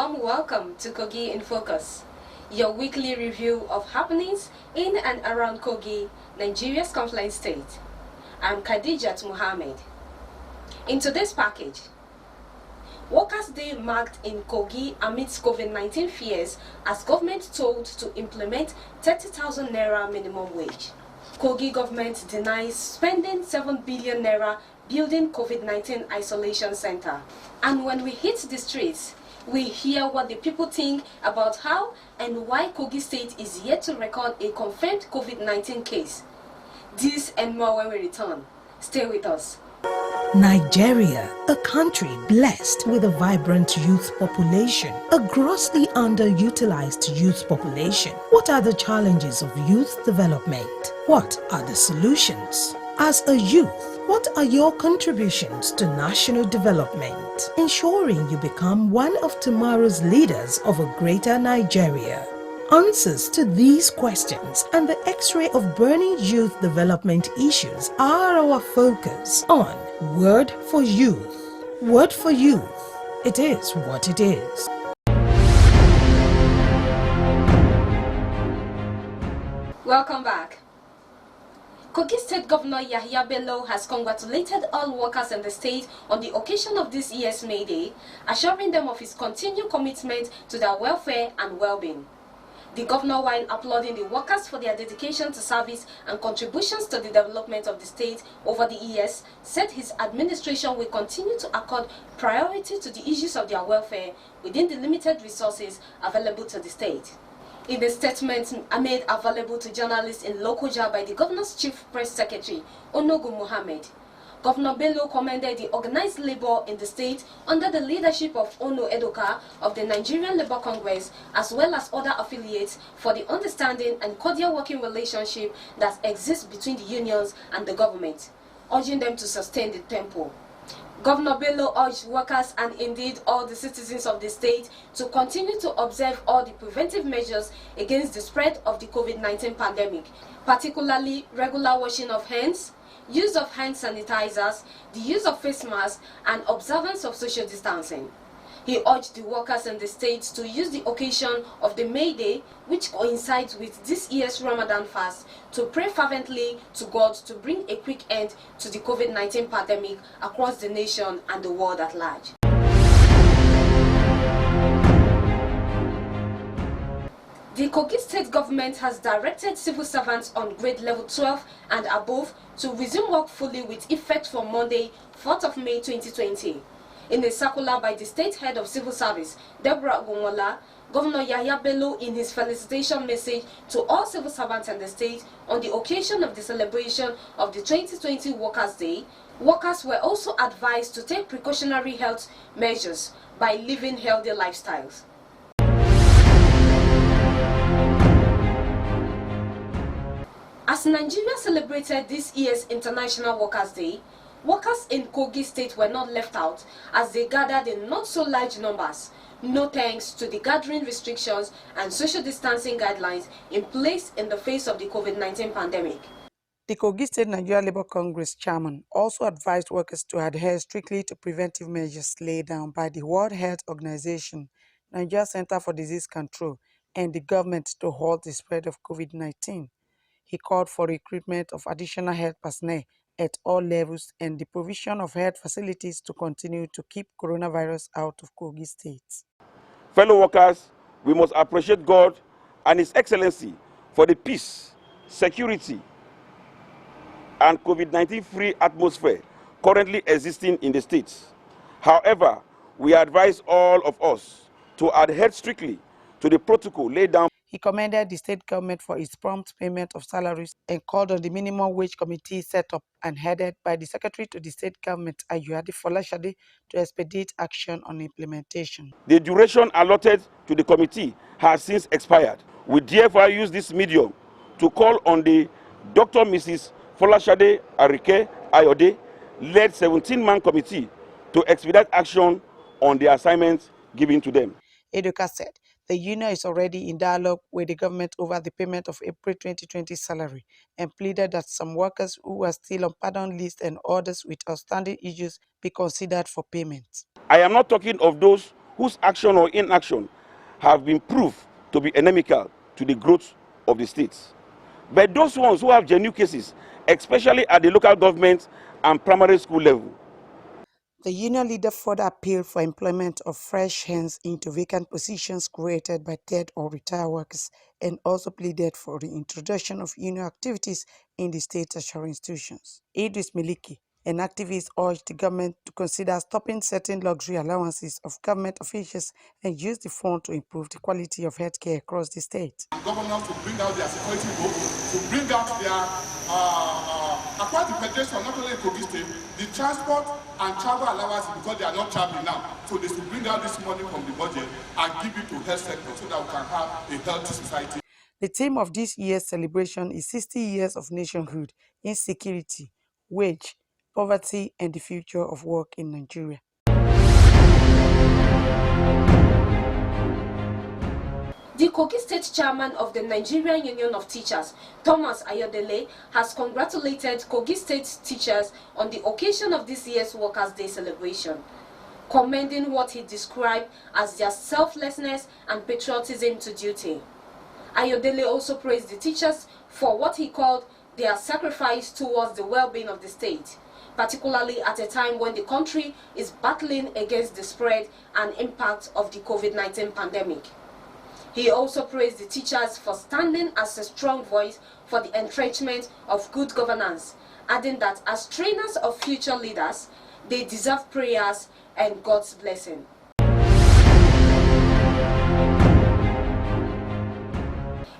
warm welcome to Kogi in Focus, your weekly review of happenings in and around Kogi, Nigeria's conflict state. I'm Khadijat Mohammed. In today's package, Workers' Day marked in Kogi amidst COVID-19 fears as government told to implement 30,000 naira minimum wage. Kogi government denies spending 7 billion naira building COVID-19 isolation center. And when we hit the streets, we hear what the people think about how and why Kogi State is yet to record a confirmed COVID-19 case. This and more when we return. Stay with us. Nigeria, a country blessed with a vibrant youth population, a grossly underutilized youth population. What are the challenges of youth development? What are the solutions? As a youth, what are your contributions to national development, ensuring you become one of tomorrow's leaders of a greater Nigeria? Answers to these questions and the X-ray of burning youth development issues are our focus on Word for Youth. Word for Youth. It is what it is. Welcome back. Kogi State Governor Yahya Bello has congratulated all workers in the state on the occasion of this year's May Day, assuring them of his continued commitment to their welfare and well-being. The governor, while applauding the workers for their dedication to service and contributions to the development of the state over the years, said his administration will continue to accord priority to the issues of their welfare within the limited resources available to the state. In a statement made available to journalists in Lokoja by the governor's chief press secretary, Onogu Mohammed, Governor Bello commended the organized labor in the state under the leadership of Ono Edoka of the Nigerian Labour Congress, as well as other affiliates, for the understanding and cordial working relationship that exists between the unions and the government, urging them to sustain the tempo. Governor Bello urged workers and indeed all the citizens of the state to continue to observe all the preventive measures against the spread of the COVID-19 pandemic, particularly regular washing of hands, use of hand sanitizers, the use of face masks, and observance of social distancing. He urged the workers in the state to use the occasion of the May Day, which coincides with this year's Ramadan fast, to pray fervently to God to bring a quick end to the COVID-19 pandemic across the nation and the world at large. The Kogi State government has directed civil servants on grade level 12 and above to resume work fully with effect from Monday, 4th of May 2020. In a circular by the state head of civil service, Deborah Gomola, Governor Yahya Bello, in his felicitation message to all civil servants in the state on the occasion of the celebration of the 2020 Workers' Day, workers were also advised to take precautionary health measures by living healthy lifestyles. As Nigeria celebrated this year's International Workers' Day, workers in Kogi State were not left out as they gathered in not so large numbers, no thanks to the gathering restrictions and social distancing guidelines in place in the face of the COVID-19 pandemic. The Kogi State Nigeria Labour Congress chairman also advised workers to adhere strictly to preventive measures laid down by the World Health Organization, Nigeria Center for Disease Control, and the government to halt the spread of COVID-19. He called for recruitment of additional health personnel at all levels and the provision of health facilities to continue to keep coronavirus out of Kogi State. Fellow workers, we must appreciate God and His Excellency for the peace, security, and COVID-19 free atmosphere currently existing in the states. However, we advise all of us to adhere strictly to the protocol laid down. He commended the state government for its prompt payment of salaries and called on the minimum wage committee set up and headed by the secretary to the state government, Ayuade Folashade, to expedite action on implementation. The duration allotted to the committee has since expired. We therefore use this medium to call on the Dr. Mrs. Folashade Arike Ayode led 17-man committee to expedite action on the assignments given to them. Edoka said the union is already in dialogue with the government over the payment of April 2020 salary and pleaded that some workers who are still on pardon list and others with outstanding issues be considered for payment. I am not talking of those whose action or inaction have been proved to be inimical to the growth of the states. But those ones who have genuine cases, especially at the local government and primary school level. The union leader further appealed for employment of fresh hands into vacant positions created by dead or retired workers and also pleaded for the introduction of union activities in the state tertiary institutions. Idris Miliki, an activist, urged the government to consider stopping certain luxury allowances of government officials and use the fund to improve the quality of healthcare across the state. Governors to bring out their security book, to bring out their apart the Petition, not only in Kogi State, the transport and travel allowances, because they are not traveling now. So they should bring out this money from the budget and give it to health sector so that we can have a healthy society. The theme of this year's celebration is 60 years of nationhood, insecurity, wage, poverty, and the future of work in Nigeria. The Kogi State Chairman of the Nigerian Union of Teachers, Thomas Ayodele, has congratulated Kogi State teachers on the occasion of this year's Workers' Day celebration, commending what he described as their selflessness and patriotism to duty. Ayodele also praised the teachers for what he called their sacrifice towards the well-being of the state, particularly at a time when the country is battling against the spread and impact of the COVID-19 pandemic. He also praised the teachers for standing as a strong voice for the entrenchment of good governance, adding that as trainers of future leaders, they deserve prayers and God's blessing.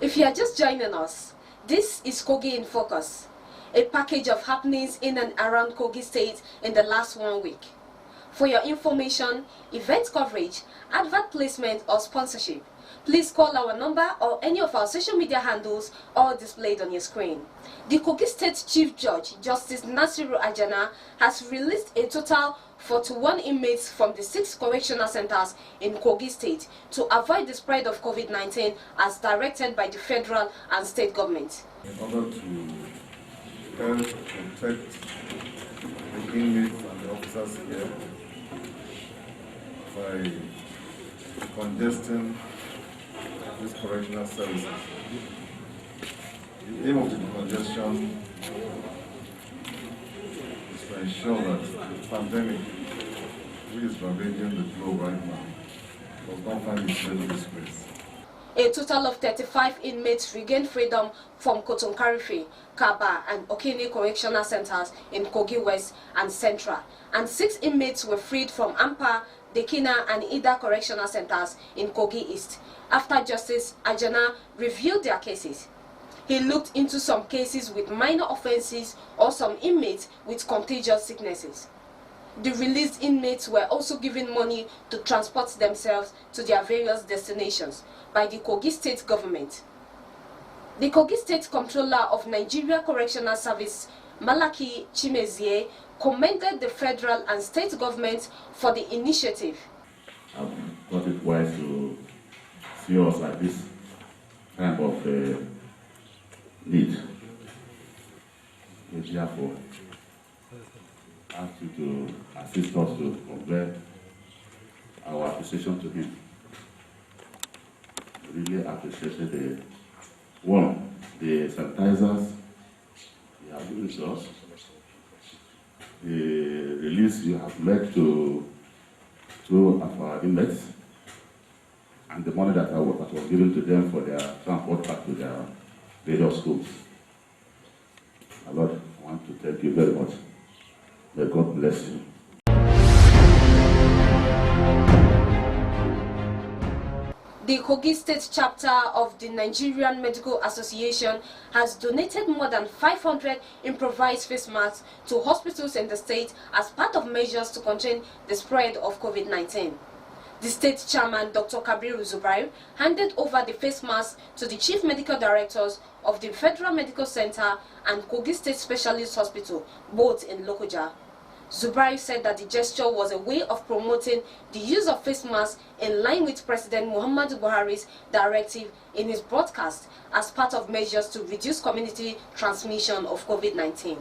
If you are just joining us, this is Kogi in Focus, a package of happenings in and around Kogi State in the last 1 week. For your information, event coverage, advert placement or sponsorship, please call our number or any of our social media handles all displayed on your screen. The Kogi State Chief Judge, Justice Nasiru Ajana, has released a total 41 inmates from the 6 correctional centers in Kogi State to avoid the spread of COVID-19 as directed by the federal and state government. In order to help protect the inmates and the officers here by congesting these correctional services. The aim of the congestion is to ensure that the pandemic, which is ravaging the globe right now, does not find its way to this place. A total of 35 inmates regained freedom from Kotonkarife, Kaba, and Okene correctional centers in Kogi West and Central, and 6 inmates were freed from Ampa, DEKINA, and Ida correctional centers in Kogi East, after Justice Ajana reviewed their cases. He looked into some cases with minor offenses or some inmates with contagious sicknesses. The released inmates were also given money to transport themselves to their various destinations by the Kogi State government. The Kogi State Comptroller of Nigeria Correctional Service, Malaki Chimezie, commended the federal and state governments for the initiative. I've got it wise to see us like this kind of need. We therefore ask you to assist us to convey our appreciation to him. Really appreciated the sanitizers you have given to us, the release you have made to 2 of our inmates, and the money that was given to them for their transport back to their various schools. My Lord, I want to thank you very much. May God bless you. The Kogi State chapter of the Nigerian Medical Association has donated more than 500 improvised face masks to hospitals in the state as part of measures to contain the spread of COVID-19. The state chairman, Dr. Kabiru Zubair, handed over the face masks to the chief medical directors of the Federal Medical Center and Kogi State Specialist Hospital, both in Lokoja. Zubair said that the gesture was a way of promoting the use of face masks in line with President Muhammadu Buhari's directive in his broadcast as part of measures to reduce community transmission of COVID-19.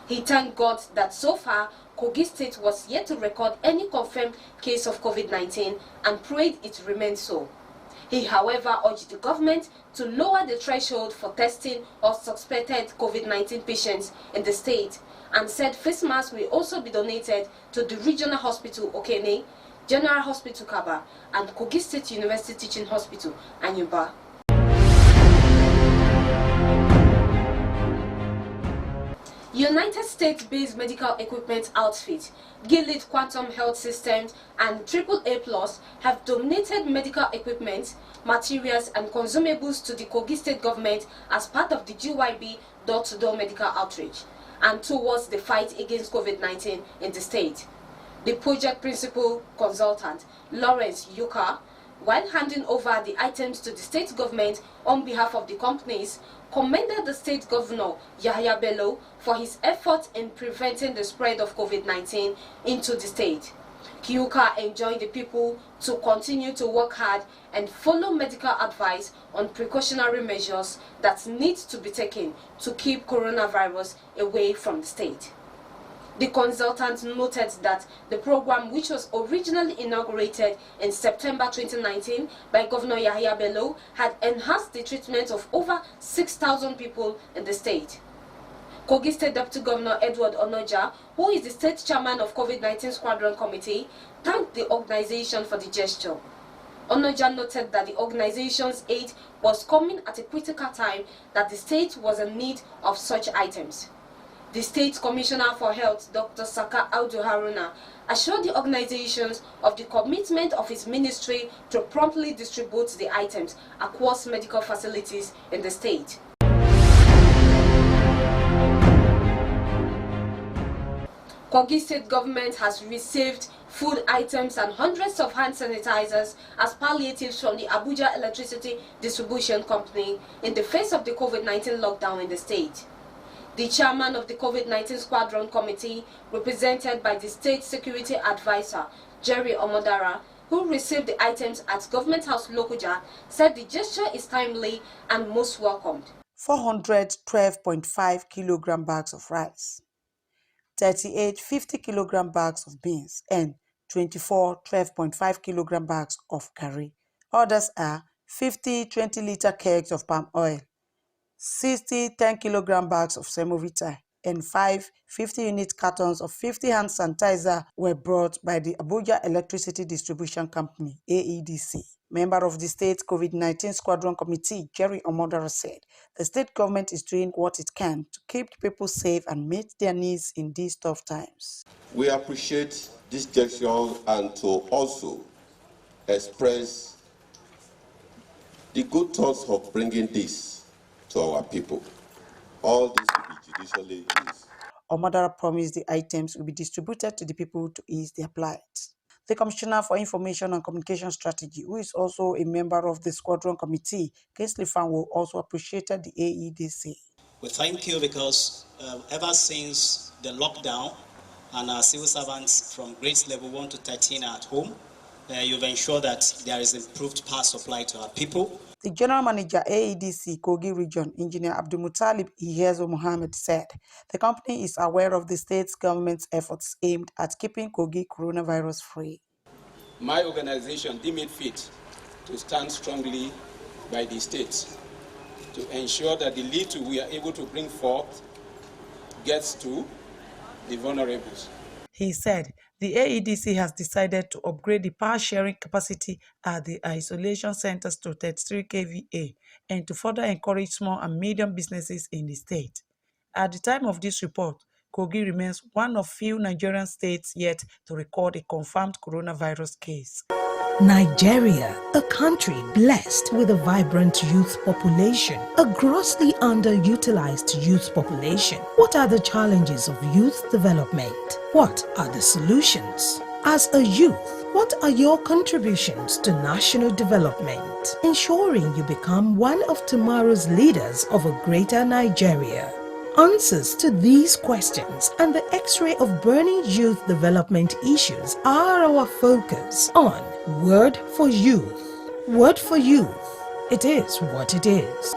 He thanked God that so far, Kogi State was yet to record any confirmed case of COVID-19 and prayed it remained so. He, however, urged the government to lower the threshold for testing of suspected COVID-19 patients in the state and said face masks will also be donated to the Regional Hospital Okene, General Hospital Kaba, and Kogi State University Teaching Hospital, Anyuba. United States-based medical equipment outfit, Gilead Quantum Health Systems, and AAA Plus have donated medical equipment, materials, and consumables to the Kogi State government as part of the GYB door-to-door medical outreach and towards the fight against COVID-19 in the state. The project principal consultant, Lawrence Yuka, while handing over the items to the state government on behalf of the companies, commended the state governor, Yahya Bello, for his efforts in preventing the spread of COVID-19 into the state. Kyuka enjoined the people to continue to work hard and follow medical advice on precautionary measures that need to be taken to keep coronavirus away from the state. The consultant noted that the program, which was originally inaugurated in September 2019 by Governor Yahya Bello, had enhanced the treatment of over 6,000 people in the state. Kogi State Deputy Governor Edward Onoja, who is the state chairman of COVID-19 Squadron Committee, thanked the organization for the gesture. Onoja noted that the organization's aid was coming at a critical time that the state was in need of such items. The State Commissioner for Health, Dr. Saka Audu Haruna, assured the organizations of the commitment of his ministry to promptly distribute the items across medical facilities in the state. Kogi State government has received food items and hundreds of hand sanitizers as palliatives from the Abuja Electricity Distribution Company in the face of the COVID-19 lockdown in the state. The chairman of the COVID-19 Squadron Committee, represented by the State Security Advisor, Jerry Omodara, who received the items at Government House Lokoja, said the gesture is timely and most welcomed. 412.5 kilogram bags of rice, 38 50 kilogram bags of beans, and 24 12.5 kilogram bags of curry. Others are 50 20-liter kegs of palm oil, 60 10-kilogram bags of semovita, and 5 50-unit cartons of 50 hand sanitizer were brought by the Abuja Electricity Distribution Company, AEDC. Member of the State COVID-19 Squadron Committee, Jerry Omodara, said the state government is doing what it can to keep people safe and meet their needs in these tough times. We appreciate this gesture and to also express the good thoughts of bringing this to our people. All this will be judicially used. Omodara promised the items will be distributed to the people to ease their plight. The Commissioner for Information and Communication Strategy, who is also a member of the Squadron Committee, Kingsley Fanwo, also appreciated the AEDC. We thank you because ever since the lockdown and our civil servants from grade level 1 to 13 are at home, you've ensured that there is improved power supply to our people. The General Manager, AEDC, Kogi Region, Engineer Abdulmutalib Ihezo Mohammed, said the company is aware of the state government's efforts aimed at keeping Kogi coronavirus free. My organization deemed it fit to stand strongly by the states to ensure that the little we are able to bring forth gets to the vulnerables. He said the AEDC has decided to upgrade the power sharing capacity at the isolation centers to 33 kVA and to further encourage small and medium businesses in the state. At the time of this report, Kogi remains one of few Nigerian states yet to record a confirmed coronavirus case. Nigeria, a country blessed with a vibrant youth population, a grossly underutilized youth population. What are the challenges of youth development? What are the solutions? As a youth, what are your contributions to national development, ensuring you become one of tomorrow's leaders of a greater Nigeria? Answers to these questions and the X-ray of burning youth development issues are our focus on Word for Youth. Word for Youth. It is what it is.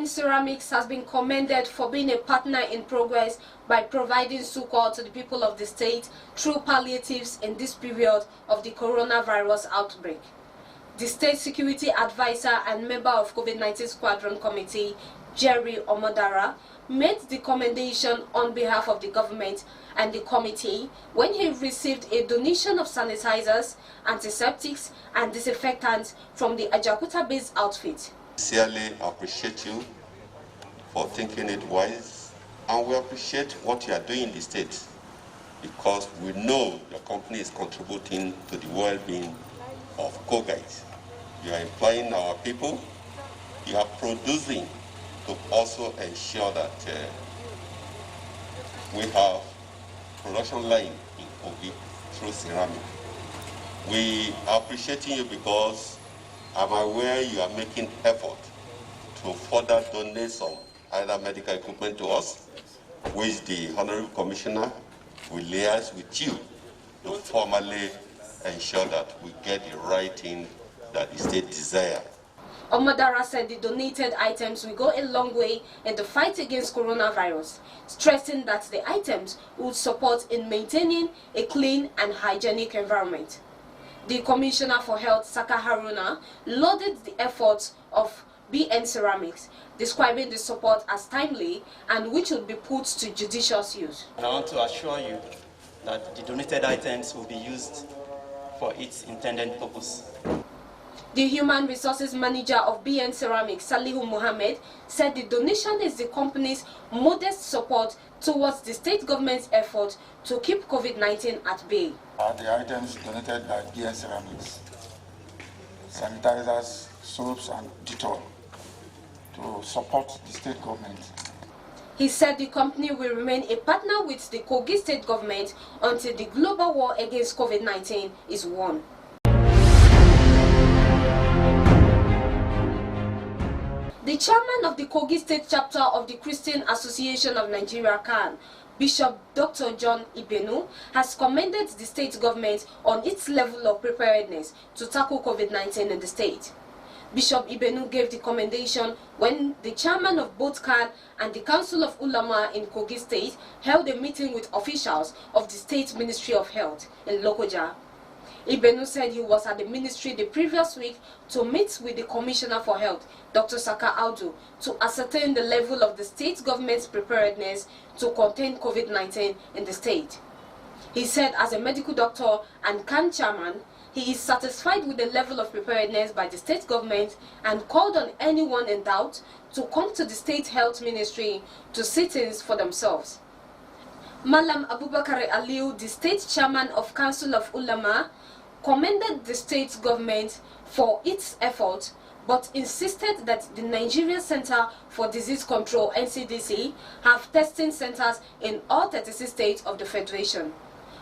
BN Ceramics has been commended for being a partner in progress by providing succor to the people of the state through palliatives in this period of the coronavirus outbreak. The State Security Advisor and member of COVID-19 Squadron Committee, Jerry Omodara, made the commendation on behalf of the government and the committee when he received a donation of sanitizers, antiseptics and disinfectants from the Ajakuta-based outfit. Sincerely appreciate you for thinking it wise, and we appreciate what you are doing in the state because we know your company is contributing to the well-being of Kogites. You are employing our people, you are producing to also ensure that we have production line in Kogi through ceramic. We are appreciating you because I'm aware you are making effort to further donate some either medical equipment to us, which the Honorable Commissioner will liaise with you to formally ensure that we get the right thing that the state desires. Omadara said the donated items will go a long way in the fight against coronavirus, stressing that the items would support in maintaining a clean and hygienic environment. The Commissioner for Health, Saka Haruna, lauded the efforts of BN Ceramics, describing the support as timely and which would be put to judicious use. And I want to assure you that the donated items will be used for its intended purpose. The Human Resources Manager of BN Ceramics, Salihu Mohammed, said the donation is the company's modest support towards the state government's effort to keep COVID-19 at bay. The items donated by BN Ceramics, sanitizers, soaps and Dettol, to support the state government. He said the company will remain a partner with the Kogi state government until the global war against COVID-19 is won. The chairman of the Kogi State Chapter of the Christian Association of Nigeria, CAN, Bishop Dr. John Ibenu, has commended the state government on its level of preparedness to tackle COVID-19 in the state. Bishop Ibenu gave the commendation when the chairman of both CAN and the Council of Ulama in Kogi State held a meeting with officials of the State Ministry of Health in Lokoja. Ibenu said he was at the ministry the previous week to meet with the Commissioner for Health, Dr. Saka Audu, to ascertain the level of the state government's preparedness to contain COVID-19 in the state. He said as a medical doctor and CAN chairman, he is satisfied with the level of preparedness by the state government and called on anyone in doubt to come to the State Health Ministry to see things for themselves. Malam Abubakar Aliu, the state chairman of Council of Ulama, commended the state government for its effort, but insisted that the Nigeria Center for Disease Control, NCDC, have testing centers in all 36 states of the Federation.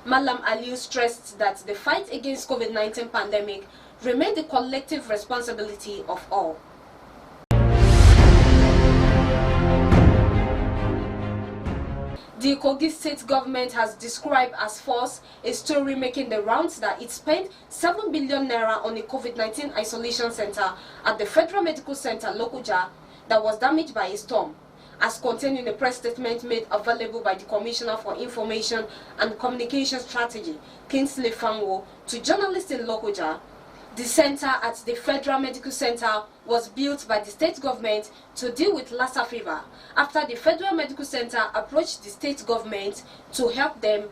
Malam Aliu stressed that the fight against COVID-19 pandemic remained the collective responsibility of all. The Kogi state government has described as false a story making the rounds that it spent 7 billion naira on a COVID-19 isolation center at the Federal Medical Center, Lokoja, that was damaged by a storm, as contained in a press statement made available by the Commissioner for Information and Communication Strategy, Kingsley Fanwo, to journalists in Lokoja. The center at the Federal Medical Center was built by the state government to deal with Lassa fever after the Federal Medical Center approached the state government to help them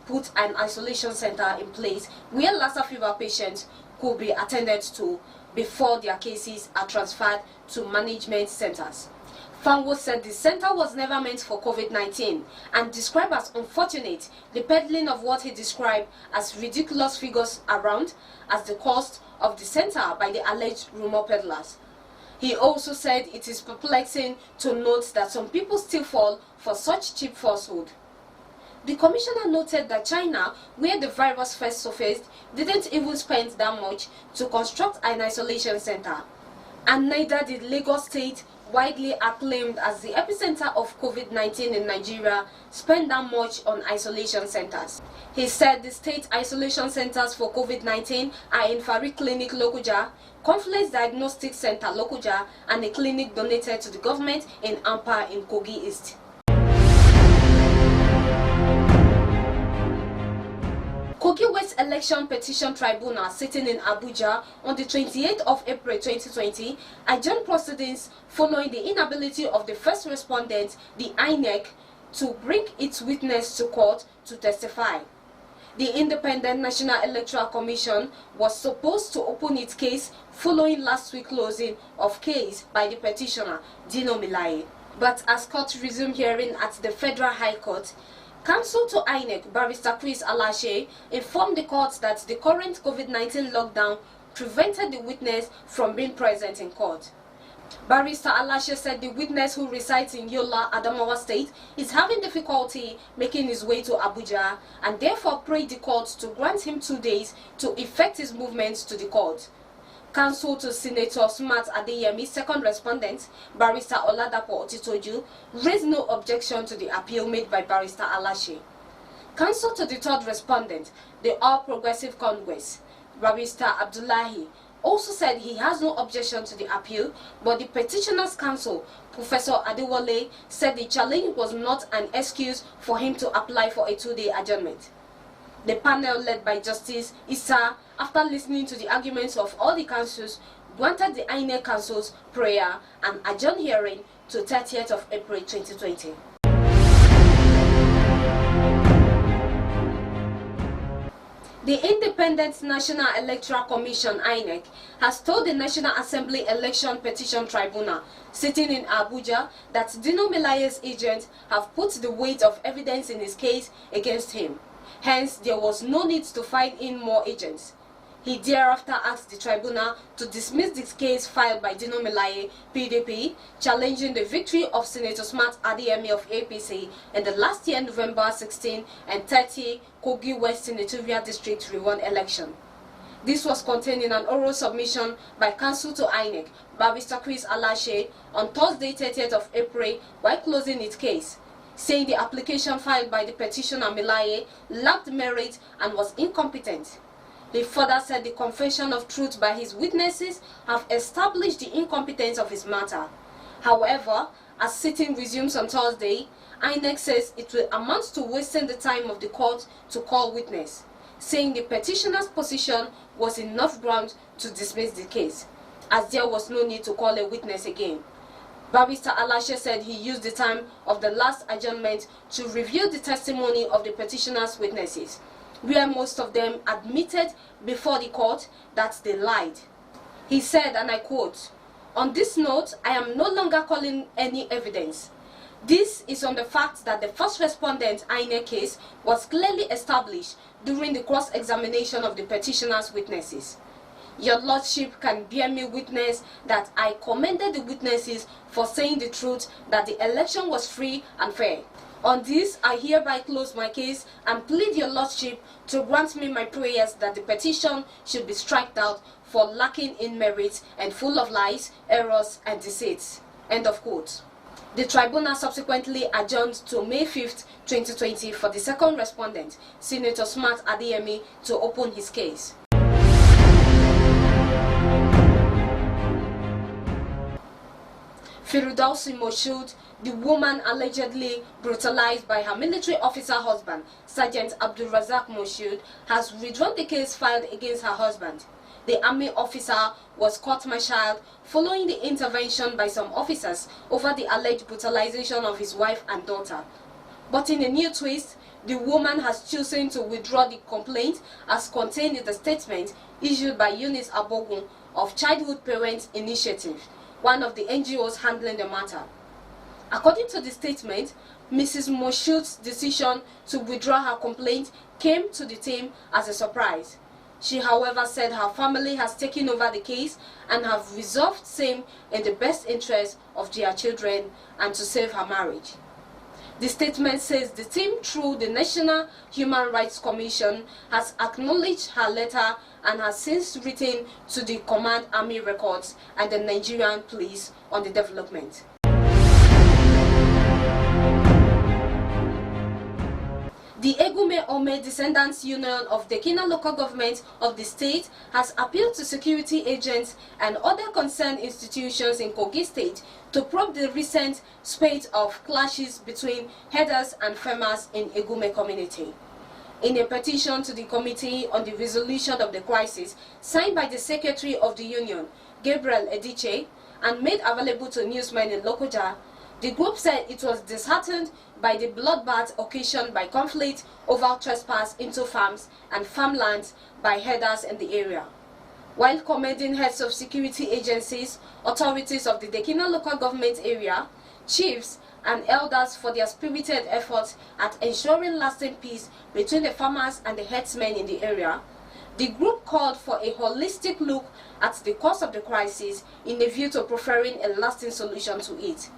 put an isolation center in place where Lassa fever patients could be attended to before their cases are transferred to management centers. Fanwo said the center was never meant for COVID-19 and described as unfortunate the peddling of what he described as ridiculous figures around as the cost of the center by the alleged rumor peddlers. He also said it is perplexing to note that some people still fall for such cheap falsehood. The commissioner noted that China, where the virus first surfaced, didn't even spend that much to construct an isolation center, And neither did Lagos State, widely acclaimed as the epicenter of COVID-19 in Nigeria, spend that much on isolation centers. He said the state isolation centers for COVID-19 are in Fari Clinic Lokoja, Confluence Diagnostic Center Lokoja, and a clinic donated to the government in Ampa in Kogi East. Kogi West Election Petition Tribunal, sitting in Abuja on the 28th of April 2020, adjourned proceedings following the inability of the first respondent, the INEC, to bring its witness to court to testify. The Independent National Electoral Commission was supposed to open its case following last week's closing of case by the petitioner, Dino Milaye. But as court resumed hearing at the Federal High Court, Counsel to INEC, Barrister Chris Alashe, informed the court that the current COVID-19 lockdown prevented the witness from being present in court. Barrister Alashe said the witness, who resides in Yola, Adamawa State, is having difficulty making his way to Abuja and therefore prayed the court to grant him 2 days to effect his movements to the court. Counsel to Senator Smart Adeyemi, second respondent, Barrister Oladapo Otitoju, raised no objection to the appeal made by Barrister Alashe. Counsel to the third respondent, the All Progressive Congress, Barrister Abdullahi, also said he has no objection to the appeal, but the petitioner's counsel, Professor Adewale, said the challenge was not an excuse for him to apply for a 2-day adjournment. The panel, led by Justice Issa, after listening to the arguments of all the counsels, granted the INEC counsels prayer and adjourned hearing to 30th of April 2020. The Independent National Electoral Commission, INEC, has told the National Assembly Election Petition Tribunal, sitting in Abuja, that Dino Milaye's agents have put the weight of evidence in his case against him. Hence, there was no need to find in more agents. He thereafter asked the tribunal to dismiss the case filed by Dino Milaye, PDP, challenging the victory of Senator Smart Adeyemi of APC in the last year November 16 and 30 Kogi West Senatorial District Rerun election. This was contained in an oral submission by counsel to INEC, Barrister Chris Alashe, on Thursday 30th of April while closing its case, saying the application filed by the petitioner Milaye lacked merit and was incompetent. He further said the confession of truth by his witnesses have established the incompetence of his matter. However, as sitting resumes on Thursday, INEC says it will amount to wasting the time of the court to call witness, saying the petitioner's position was enough ground to dismiss the case, as there was no need to call a witness again. Barrister Alashe said he used the time of the last adjournment to review the testimony of the petitioner's witnesses, where most of them admitted before the court that they lied. He said, and I quote, "On this note, I am no longer calling any evidence. This is on the fact that the first respondent INEC case was clearly established during the cross-examination of the petitioner's witnesses. Your Lordship can bear me witness that I commended the witnesses for saying the truth that the election was free and fair. On this, I hereby close my case and plead your Lordship to grant me my prayers that the petition should be struck out for lacking in merit and full of lies, errors, and deceits." End of quote. The tribunal subsequently adjourned to May 5th, 2020 for the second respondent, Senator Smart Adeyemi, to open his case. Firudausi Moshood, the woman allegedly brutalized by her military officer husband, Sergeant Abdulrazak Moshood, has withdrawn the case filed against her husband. The army officer was court-martialed following the intervention by some officers over the alleged brutalization of his wife and daughter. But in a new twist, the woman has chosen to withdraw the complaint as contained in the statement issued by Eunice Abogun of Childhood Parents Initiative, one of the NGOs handling the matter. According to the statement, Mrs. Moshood's decision to withdraw her complaint came to the team as a surprise. She, however, said her family has taken over the case and have resolved same in the best interest of their children and to save her marriage. The statement says the team, through the National Human Rights Commission, has acknowledged her letter and has since written to the Command Army Records and the Nigerian Police on the development. The Egume Ome Descendants Union of DEKINA local government of the state has appealed to security agents and other concerned institutions in Kogi state to probe the recent spate of clashes between herders and farmers in Egume community. In a petition to the Committee on the Resolution of the Crisis, signed by the Secretary of the Union, Gabriel Ediche, and made available to newsmen in Lokoja, the group said it was disheartened by the bloodbath occasioned by conflict over trespass into farms and farmlands by herders in the area. While commending heads of security agencies, authorities of the DEKINA local government area, chiefs, and elders for their spirited efforts at ensuring lasting peace between the farmers and the herdsmen in the area, the group called for a holistic look at the cause of the crisis in a view to preferring a lasting solution to it.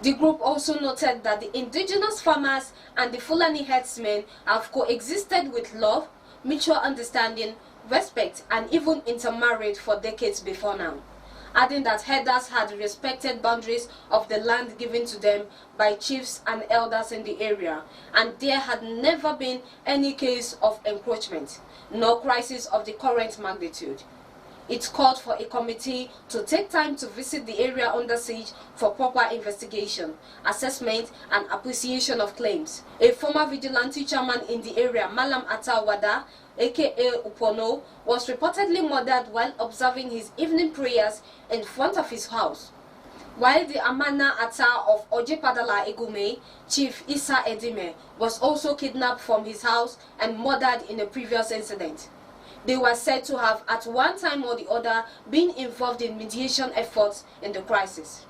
The group also noted that the indigenous farmers and the Fulani herdsmen have coexisted with love, mutual understanding, respect, and even intermarried for decades before now, adding that herders had respected boundaries of the land given to them by chiefs and elders in the area, and there had never been any case of encroachment, nor crisis of the current magnitude. It called for a committee to take time to visit the area under siege for proper investigation, assessment, and appreciation of claims. A former vigilante chairman in the area, Malam Atta Wada, aka Upono, was reportedly murdered while observing his evening prayers in front of his house. While the Amana Atta of Ojepadala Egume, Chief Issa Edime, was also kidnapped from his house and murdered in a previous incident. They were said to have, at one time or the other, been involved in mediation efforts in the crisis.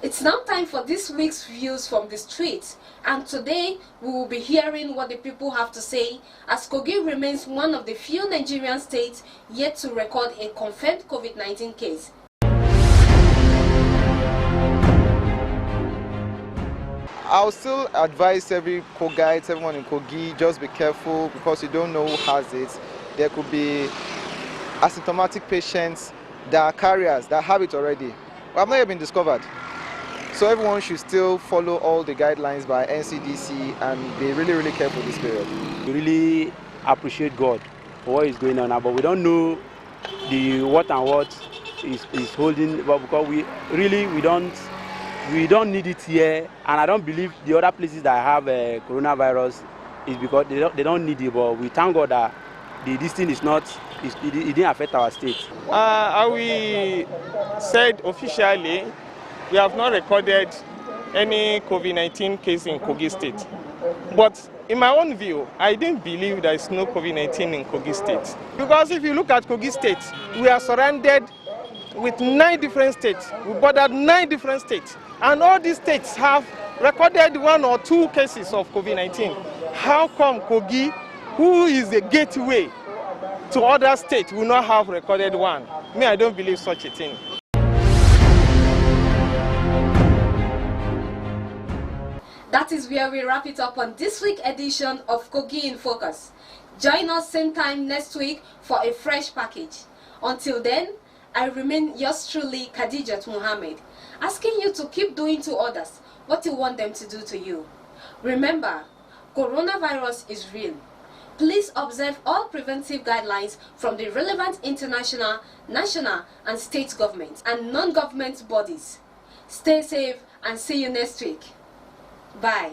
It's now time for this week's views from the streets, and today we will be hearing what the people have to say, as Kogi remains one of the few Nigerian states yet to record a confirmed COVID-19 case. I'll still advise every Kogite, everyone in Kogi, just be careful because you don't know who has it. There could be asymptomatic patients that are carriers that have it already. But have not yet been discovered. So everyone should still follow all the guidelines by NCDC and be really, really careful this period. We really appreciate God for what is going on now, but we don't know the what and what is holding, but because we don't need it here, and I don't believe the other places that have coronavirus is because they don't need it. But we thank God that this thing is not, it didn't affect our state. We said officially we have not recorded any COVID-19 case in Kogi State. But in my own view, I didn't believe there is no COVID-19 in Kogi State. Because if you look at Kogi State, we are surrounded with 9 different states. We bordered 9 different states. And all these states have recorded 1 or 2 cases of COVID-19. How come Kogi, who is the gateway to other states, will not have recorded one? Me, I don't believe such a thing. That is where we wrap it up on this week's edition of Kogi in Focus. Join us same time next week for a fresh package. Until then, I remain yours truly, Khadijat Muhammad, asking you to keep doing to others what you want them to do to you. Remember, coronavirus is real. Please observe all preventive guidelines from the relevant international, national, and state governments and non-government bodies. Stay safe and see you next week. Bye.